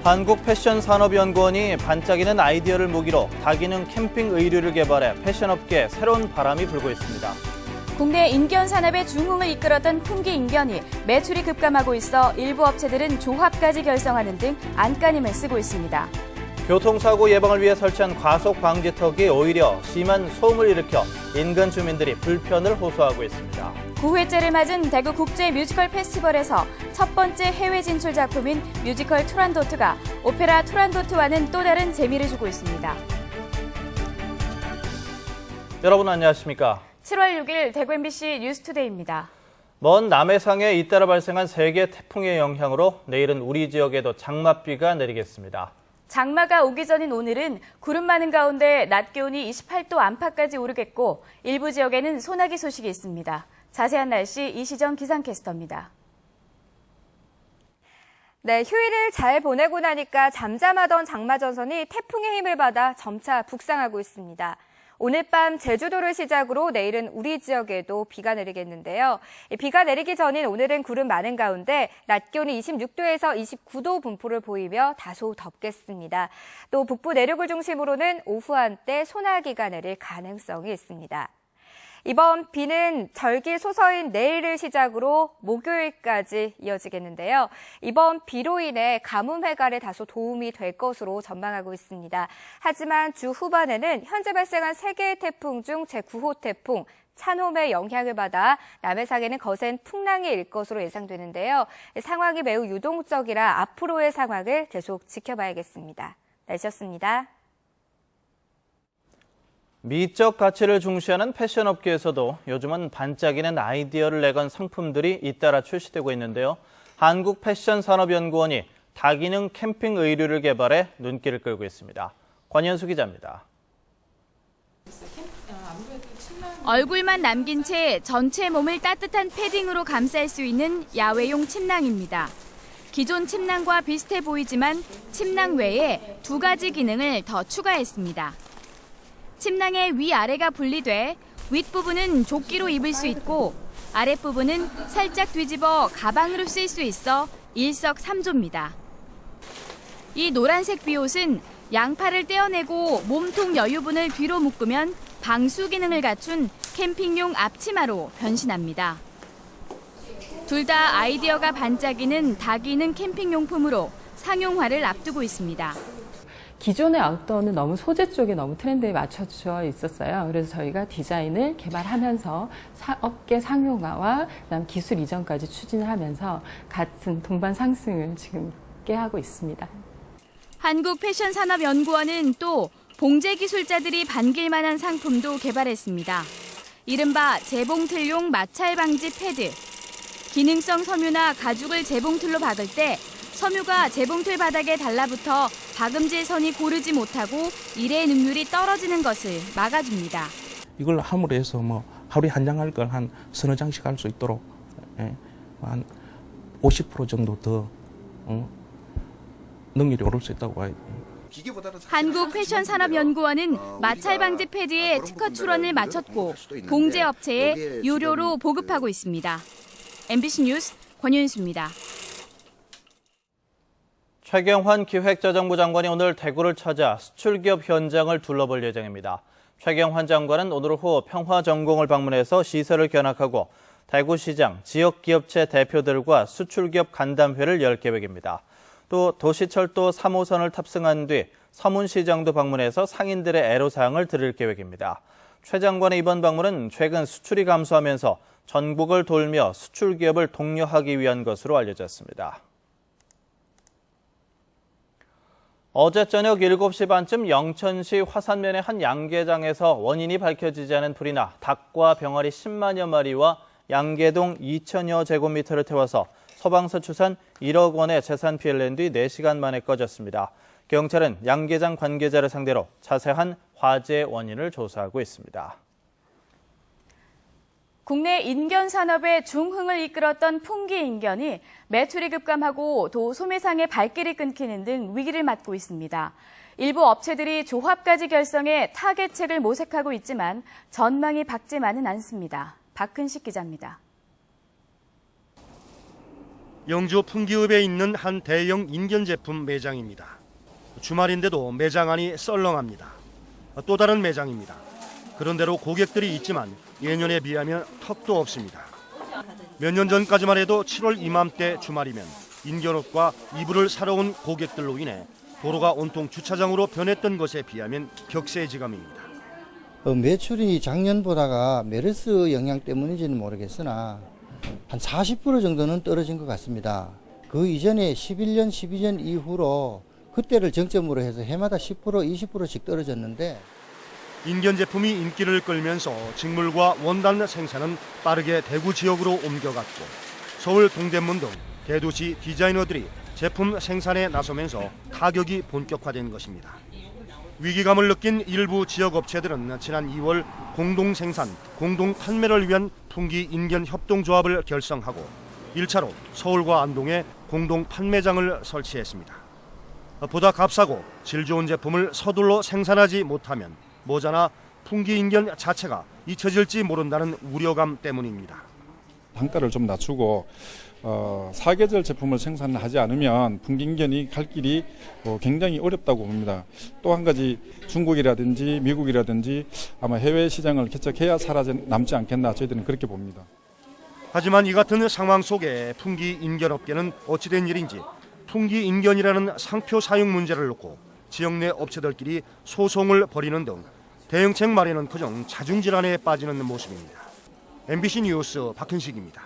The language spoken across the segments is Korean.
한국패션산업연구원이 반짝이는 아이디어를 무기로 다기능 캠핑 의류를 개발해 패션업계에 새로운 바람이 불고 있습니다. 국내 인견 산업의 중흥을 이끌었던 풍기 인견이 매출이 급감하고 있어 일부 업체들은 조합까지 결성하는 등 안간힘을 쓰고 있습니다. 교통사고 예방을 위해 설치한 과속 방지턱이 오히려 심한 소음을 일으켜 인근 주민들이 불편을 호소하고 있습니다. 9회째를 맞은 대구 국제 뮤지컬 페스티벌에서 첫 번째 해외 진출 작품인 뮤지컬 투란도트가 오페라 투란도트와는 또 다른 재미를 주고 있습니다. 여러분 안녕하십니까? 7월 6일 대구 MBC 뉴스투데이입니다. 먼 남해상에 잇따라 발생한 세계 태풍의 영향으로 내일은 우리 지역에도 장맛비가 내리겠습니다. 장마가 오기 전인 오늘은 구름 많은 가운데 낮 기온이 28도 안팎까지 오르겠고 일부 지역에는 소나기 소식이 있습니다. 자세한 날씨 이시정 기상캐스터입니다. 네, 휴일을 잘 보내고 나니까 잠잠하던 장마 전선이 태풍의 힘을 받아 점차 북상하고 있습니다. 오늘 밤 제주도를 시작으로 내일은 우리 지역에도 비가 내리겠는데요. 비가 내리기 전인 오늘은 구름 많은 가운데 낮 기온이 26도에서 29도 분포를 보이며 다소 덥겠습니다. 또 북부 내륙을 중심으로는 오후 한때 소나기가 내릴 가능성이 있습니다. 이번 비는 절기 소서인 내일을 시작으로 목요일까지 이어지겠는데요. 이번 비로 인해 가뭄 해갈에 다소 도움이 될 것으로 전망하고 있습니다. 하지만 주 후반에는 현재 발생한 3개의 태풍 중 제9호 태풍 찬홈의 영향을 받아 남해상에는 거센 풍랑이 일 것으로 예상되는데요. 상황이 매우 유동적이라 앞으로의 상황을 계속 지켜봐야겠습니다. 날씨였습니다. 미적 가치를 중시하는 패션업계에서도 요즘은 반짝이는 아이디어를 내건 상품들이 잇따라 출시되고 있는데요. 한국패션산업연구원이 다기능 캠핑 의류를 개발해 눈길을 끌고 있습니다. 권현수 기자입니다. 얼굴만 남긴 채 전체 몸을 따뜻한 패딩으로 감쌀 수 있는 야외용 침낭입니다. 기존 침낭과 비슷해 보이지만 침낭 외에 2가지 기능을 더 추가했습니다. 침낭의 위아래가 분리돼 윗부분은 조끼로 입을 수 있고 아랫부분은 살짝 뒤집어 가방으로 쓸 수 있어 일석삼조입니다. 이 노란색 비옷은 양팔을 떼어내고 몸통 여유분을 뒤로 묶으면 방수 기능을 갖춘 캠핑용 앞치마로 변신합니다. 둘 다 아이디어가 반짝이는 다기능 캠핑용품으로 상용화를 앞두고 있습니다. 기존의 아웃도어는 너무 소재 쪽에 너무 트렌드에 맞춰져 있었어요. 그래서 저희가 디자인을 개발하면서 업계 상용화와 그다음 기술 이전까지 추진을 하면서 같은 동반 상승을 지금 깨하고 있습니다. 한국패션산업연구원은 또 봉제 기술자들이 반길 만한 상품도 개발했습니다. 이른바 재봉틀용 마찰 방지 패드. 기능성 섬유나 가죽을 재봉틀로 박을 때 섬유가 재봉틀 바닥에 달라붙어 박음질 선이 고르지 못하고 일의 능률이 떨어지는 것을 막아줍니다. 이걸 함으로 해서 하루에 한 장 할 걸 한 서너 장씩 할 수 있도록 한 50% 정도 더 능률이 오를 수 있다고 봐야 돼요. 한국패션산업연구원은 마찰 방지 패드의 특허 출원을 마쳤고 봉제 업체에 유료로 보급하고 있습니다. MBC 뉴스 권윤수입니다. 최경환 기획재정부 장관이 오늘 대구를 찾아 수출기업 현장을 둘러볼 예정입니다. 최경환 장관은 오늘 오후 평화전공을 방문해서 시설을 견학하고 대구시장, 지역기업체 대표들과 수출기업 간담회를 열 계획입니다. 또 도시철도 3호선을 탑승한 뒤 서문시장도 방문해서 상인들의 애로사항을 들을 계획입니다. 최 장관의 이번 방문은 최근 수출이 감소하면서 전국을 돌며 수출기업을 독려하기 위한 것으로 알려졌습니다. 어제 저녁 7시 반쯤 영천시 화산면의 한 양계장에서 원인이 밝혀지지 않은 불이 나 닭과 병아리 10만여 마리와 양계동 2천여 제곱미터를 태워서 소방서추산 1억 원의 재산 피해를 낸 뒤 4시간 만에 꺼졌습니다. 경찰은 양계장 관계자를 상대로 자세한 화재 원인을 조사하고 있습니다. 국내 인견 산업의 중흥을 이끌었던 풍기 인견이 매출이 급감하고 도 소매상의 발길이 끊기는 등 위기를 맞고 있습니다. 일부 업체들이 조합까지 결성해 타겟책을 모색하고 있지만 전망이 밝지만은 않습니다. 박근식 기자입니다. 영주 풍기읍에 있는 한 대형 인견 제품 매장입니다. 주말인데도 매장 안이 썰렁합니다. 또 다른 매장입니다. 그런대로 고객들이 있지만 예년에 비하면 턱도 없습니다. 몇 년 전까지만 해도 7월 이맘때 주말이면 인견옷과 이불을 사러 온 고객들로 인해 도로가 온통 주차장으로 변했던 것에 비하면 격세지감입니다. 매출이 작년보다가 메르스 영향 때문인지는 모르겠으나 한 40% 정도는 떨어진 것 같습니다. 그 이전에 11년, 12년 이후로 그때를 정점으로 해서 해마다 10%, 20%씩 떨어졌는데 인견 제품이 인기를 끌면서 직물과 원단 생산은 빠르게 대구 지역으로 옮겨갔고 서울 동대문 등 대도시 디자이너들이 제품 생산에 나서면서 타격이 본격화된 것입니다. 위기감을 느낀 일부 지역 업체들은 지난 2월 공동 생산, 공동 판매를 위한 풍기 인견 협동조합을 결성하고 1차로 서울과 안동에 공동 판매장을 설치했습니다. 보다 값싸고 질 좋은 제품을 서둘러 생산하지 못하면 모자나 풍기 인견 자체가 잊혀질지 모른다는 우려감 때문입니다. 단가를 좀 낮추고 사계절 제품을 생산하지 않으면 풍기인견이 갈 길이 굉장히 어렵다고 봅니다. 또 한 가지 중국이라든지 미국이라든지 아마 해외 시장을 개척해야 남지 않겠나 저희들은 그렇게 봅니다. 하지만 이 같은 상황 속에 풍기 인견업계는 어찌된 일인지 풍기 인견이라는 상표 사용 문제를 놓고 지역 내 업체들끼리 소송을 벌이는 등 대응책 마련은 그정 자중질환에 빠지는 모습입니다. MBC 뉴스 박현식입니다.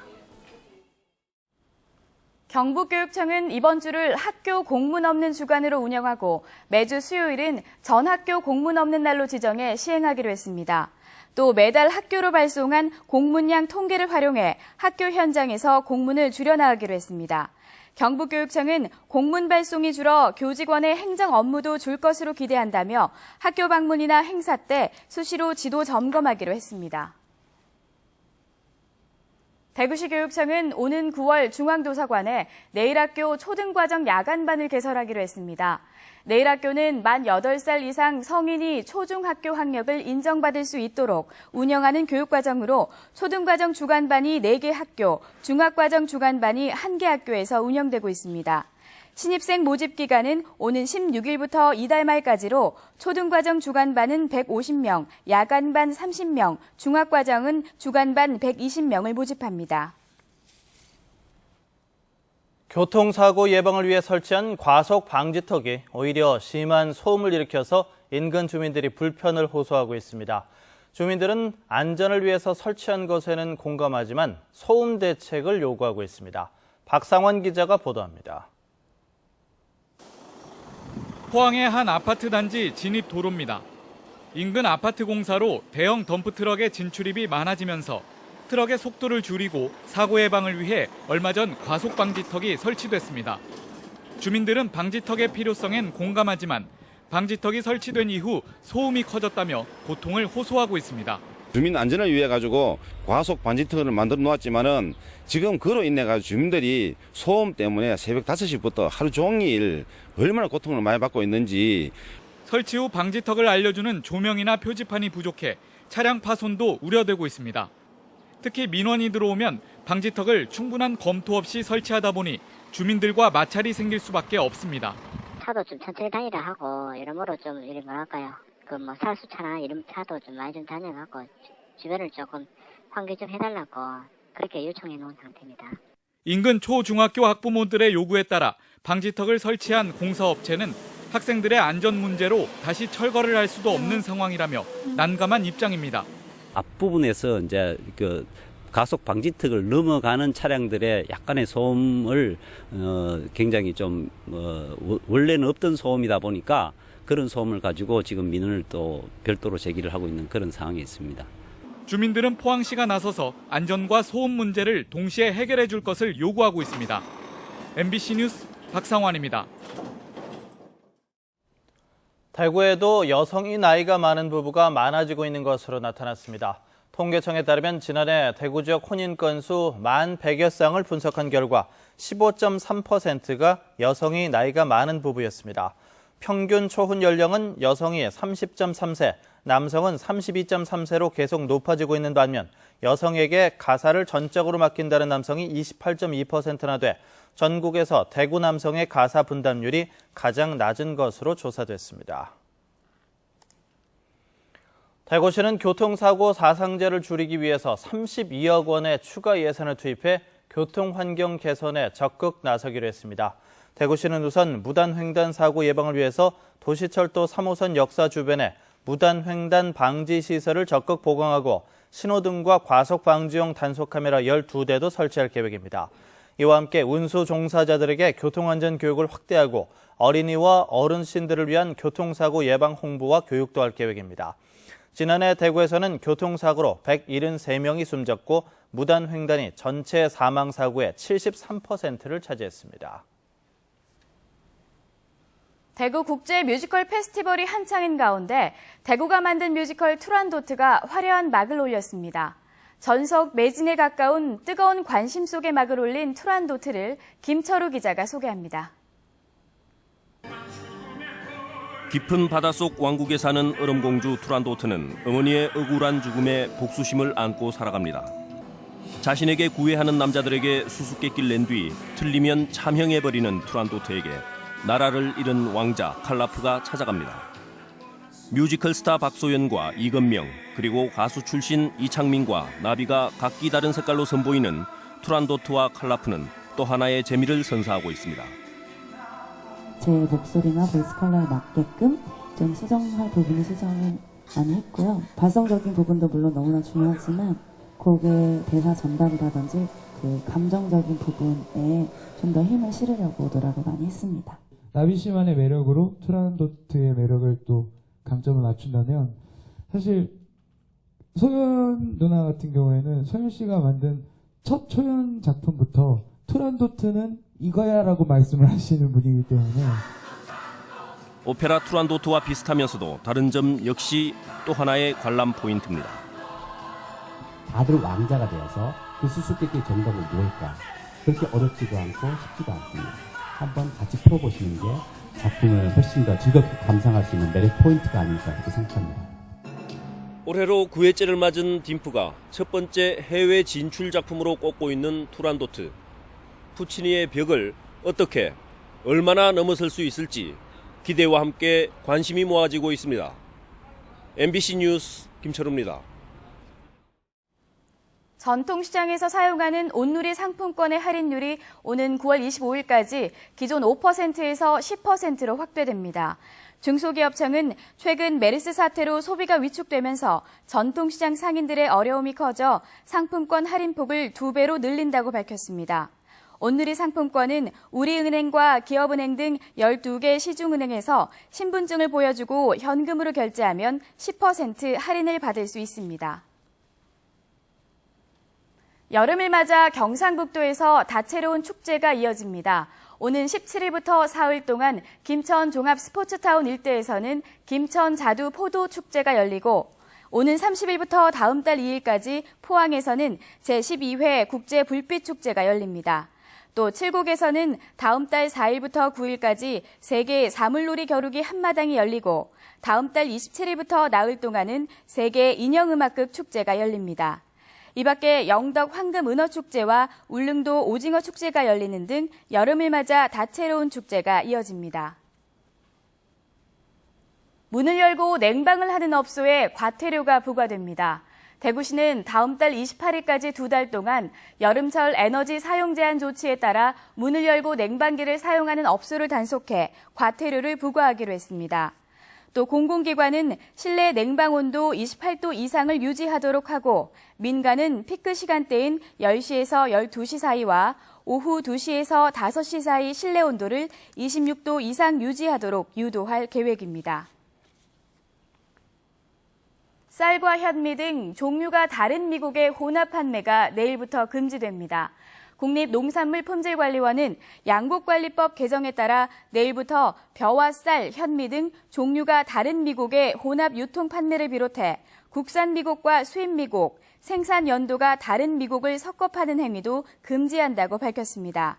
경북교육청은 이번 주를 학교 공문 없는 주간으로 운영하고 매주 수요일은 전 학교 공문 없는 날로 지정해 시행하기로 했습니다. 또 매달 학교로 발송한 공문량 통계를 활용해 학교 현장에서 공문을 줄여나가기로 했습니다. 경북교육청은 공문 발송이 줄어 교직원의 행정 업무도 줄 것으로 기대한다며 학교 방문이나 행사 때 수시로 지도 점검하기로 했습니다. 대구시 교육청은 오는 9월 중앙도서관에 내일학교 초등과정 야간반을 개설하기로 했습니다. 내일학교는 만 8살 이상 성인이 초중학교 학력을 인정받을 수 있도록 운영하는 교육과정으로 초등과정 주간반이 4개 학교, 중학과정 주간반이 1개 학교에서 운영되고 있습니다. 신입생 모집 기간은 오는 16일부터 이달 말까지로 초등과정 주간반은 150명, 야간반 30명, 중학과정은 주간반 120명을 모집합니다. 교통사고 예방을 위해 설치한 과속 방지턱이 오히려 심한 소음을 일으켜서 인근 주민들이 불편을 호소하고 있습니다. 주민들은 안전을 위해서 설치한 것에는 공감하지만 소음 대책을 요구하고 있습니다. 박상원 기자가 보도합니다. 포항의 한 아파트 단지 진입 도로입니다. 인근 아파트 공사로 대형 덤프트럭의 진출입이 많아지면서 트럭의 속도를 줄이고 사고 예방을 위해 얼마 전 과속 방지턱이 설치됐습니다. 주민들은 방지턱의 필요성엔 공감하지만 방지턱이 설치된 이후 소음이 커졌다며 고통을 호소하고 있습니다. 주민 안전을 위해 가지고 과속 방지턱을 만들어 놓았지만은 지금 그로 인해 가지고 주민들이 소음 때문에 새벽 5시부터 하루 종일 얼마나 고통을 많이 받고 있는지. 설치 후 방지턱을 알려주는 조명이나 표지판이 부족해 차량 파손도 우려되고 있습니다. 특히 민원이 들어오면 방지턱을 충분한 검토 없이 설치하다 보니 주민들과 마찰이 생길 수밖에 없습니다. 차도 좀 천천히 다니라 하고 여러모로 좀 이런 뭐랄까요? 사수차나 이런 차도 좀 많이 좀 다녀갖고 주변을 조금 환기 좀 해달라고 그렇게 요청해 놓은 상태입니다. 인근 초중학교 학부모들의 요구에 따라 방지턱을 설치한 공사업체는 학생들의 안전 문제로 다시 철거를 할 수도 없는 상황이라며 난감한 입장입니다. 앞부분에서 이제 가속 방지턱을 넘어가는 차량들의 약간의 소음을 굉장히 좀 원래는 없던 소음이다 보니까 그런 소음을 가지고 지금 민원을 또 별도로 제기를 하고 있는 그런 상황이 있습니다. 주민들은 포항시가 나서서 안전과 소음 문제를 동시에 해결해 줄 것을 요구하고 있습니다. MBC 뉴스 박상환입니다. 대구에도 여성이 나이가 많은 부부가 많아지고 있는 것으로 나타났습니다. 통계청에 따르면 지난해 대구 지역 혼인 건수 100여 쌍을 분석한 결과 15.3%가 여성이 나이가 많은 부부였습니다. 평균 초혼 연령은 여성이 30.3세, 남성은 32.3세로 계속 높아지고 있는 반면 여성에게 가사를 전적으로 맡긴다는 남성이 28.2%나 돼 전국에서 대구 남성의 가사 분담률이 가장 낮은 것으로 조사됐습니다. 대구시는 교통사고 사상자를 줄이기 위해서 32억 원의 추가 예산을 투입해 교통환경 개선에 적극 나서기로 했습니다. 대구시는 우선 무단횡단 사고 예방을 위해서 도시철도 3호선 역사 주변에 무단횡단 방지 시설을 적극 보강하고 신호등과 과속 방지용 단속 카메라 12대도 설치할 계획입니다. 이와 함께 운수 종사자들에게 교통안전 교육을 확대하고 어린이와 어르신들을 위한 교통사고 예방 홍보와 교육도 할 계획입니다. 지난해 대구에서는 교통사고로 173명이 숨졌고 무단횡단이 전체 사망사고의 73%를 차지했습니다. 대구 국제 뮤지컬 페스티벌이 한창인 가운데 대구가 만든 뮤지컬 투란도트가 화려한 막을 올렸습니다. 전석 매진에 가까운 뜨거운 관심 속에 막을 올린 투란도트를 김철우 기자가 소개합니다. 깊은 바닷속 왕국에 사는 얼음공주 투란도트는 어머니의 억울한 죽음에 복수심을 안고 살아갑니다. 자신에게 구애하는 남자들에게 수수께끼를 낸 뒤 틀리면 참형해버리는 투란도트에게 나라를 잃은 왕자 칼라프가 찾아갑니다. 뮤지컬 스타 박소연과 이건명, 그리고 가수 출신 이창민과 나비가 각기 다른 색깔로 선보이는 투란도트와 칼라프는 또 하나의 재미를 선사하고 있습니다. 제 목소리나 보이스 컬러에 맞게끔 좀 수정할 부분을 수정을 많이 했고요. 발성적인 부분도 물론 너무나 중요하지만 곡의 대사 전달이라든지 그 감정적인 부분에 좀 더 힘을 실으려고 노력을 많이 했습니다. 나비 씨만의 매력으로 투란도트의 매력을 또 강점을 맞춘다면 사실 소연 누나 같은 경우에는 소연 씨가 만든 첫 초연 작품부터 투란도트는 이거야 라고 말씀을 하시는 분이기 때문에 오페라 투란도트와 비슷하면서도 다른 점 역시 또 하나의 관람 포인트입니다. 다들 왕자가 되어서 그 수수께끼 정답은 무엇일까? 그렇게 어렵지도 않고 쉽지도 않습니다. 한번 같이 풀어보시는 게 작품을 훨씬 더 즐겁게 감상할 수 있는 매력 포인트가 아닐까 그렇게 생각합니다. 올해로 9회째를 맞은 딤프가 첫 번째 해외 진출 작품으로 꼽고 있는 투란도트. 푸치니의 벽을 어떻게, 얼마나 넘어설 수 있을지 기대와 함께 관심이 모아지고 있습니다. MBC 뉴스 김철우입니다. 전통시장에서 사용하는 온누리 상품권의 할인율이 오는 9월 25일까지 기존 5%에서 10%로 확대됩니다. 중소기업청은 최근 메르스 사태로 소비가 위축되면서 전통시장 상인들의 어려움이 커져 상품권 할인폭을 2배로 늘린다고 밝혔습니다. 온누리 상품권은 우리은행과 기업은행 등 12개 시중은행에서 신분증을 보여주고 현금으로 결제하면 10% 할인을 받을 수 있습니다. 여름을 맞아 경상북도에서 다채로운 축제가 이어집니다. 오는 17일부터 사흘 동안 김천 종합스포츠타운 일대에서는 김천 자두 포도 축제가 열리고 오는 30일부터 다음 달 2일까지 포항에서는 제12회 국제 불빛 축제가 열립니다. 또 칠곡에서는 다음 달 4일부터 9일까지 세계 사물놀이 겨루기 한마당이 열리고 다음 달 27일부터 나흘 동안은 세계 인형음악극 축제가 열립니다. 이 밖에 영덕 황금은어축제와 울릉도 오징어축제가 열리는 등 여름을 맞아 다채로운 축제가 이어집니다. 문을 열고 냉방을 하는 업소에 과태료가 부과됩니다. 대구시는 다음 달 28일까지 2달 동안 여름철 에너지 사용 제한 조치에 따라 문을 열고 냉방기를 사용하는 업소를 단속해 과태료를 부과하기로 했습니다. 또 공공기관은 실내 냉방 온도 28도 이상을 유지하도록 하고 민간은 피크 시간대인 10시에서 12시 사이와 오후 2시에서 5시 사이 실내 온도를 26도 이상 유지하도록 유도할 계획입니다. 쌀과 현미 등 종류가 다른 미국의 혼합 판매가 내일부터 금지됩니다. 국립농산물품질관리원은 양국관리법 개정에 따라 내일부터 벼와 쌀, 현미 등 종류가 다른 미국의 혼합 유통 판매를 비롯해 국산 미국과 수입 미국, 생산 연도가 다른 미국을 섞어 파는 행위도 금지한다고 밝혔습니다.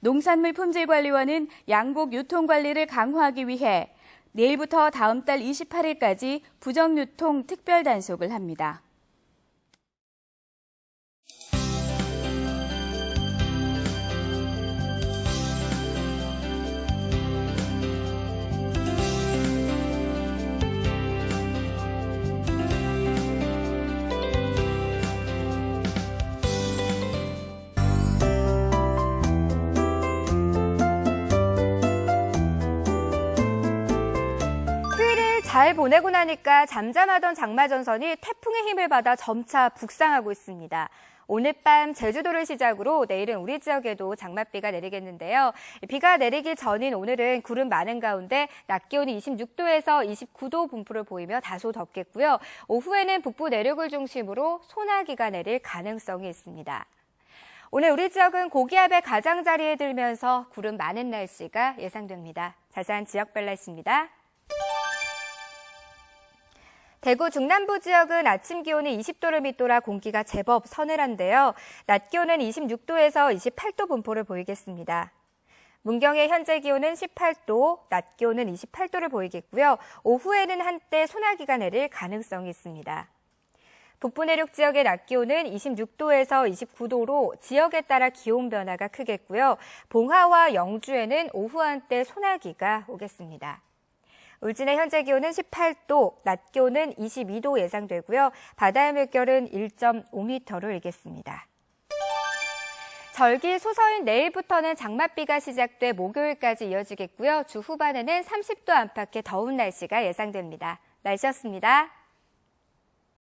농산물품질관리원은 양국 유통 관리를 강화하기 위해 내일부터 다음 달 28일까지 부정유통 특별 단속을 합니다. 잘 보내고 나니까 잠잠하던 장마전선이 태풍의 힘을 받아 점차 북상하고 있습니다. 오늘 밤 제주도를 시작으로 내일은 우리 지역에도 장맛비가 내리겠는데요. 비가 내리기 전인 오늘은 구름 많은 가운데 낮 기온이 26도에서 29도 분포를 보이며 다소 덥겠고요. 오후에는 북부 내륙을 중심으로 소나기가 내릴 가능성이 있습니다. 오늘 우리 지역은 고기압의 가장자리에 들면서 구름 많은 날씨가 예상됩니다. 자세한 지역별 날씨입니다. 대구 중남부 지역은 아침 기온이 20도를 밑돌아 공기가 제법 서늘한데요. 낮 기온은 26도에서 28도 분포를 보이겠습니다. 문경의 현재 기온은 18도, 낮 기온은 28도를 보이겠고요. 오후에는 한때 소나기가 내릴 가능성이 있습니다. 북부 내륙 지역의 낮 기온은 26도에서 29도로 지역에 따라 기온 변화가 크겠고요. 봉화와 영주에는 오후 한때 소나기가 오겠습니다. 울진의 현재 기온은 18도, 낮 기온은 22도 예상되고요. 바다의 물결은 1.5m를 일겠습니다. 절기 소서인 내일부터는 장맛비가 시작돼 목요일까지 이어지겠고요. 주 후반에는 30도 안팎의 더운 날씨가 예상됩니다. 날씨였습니다.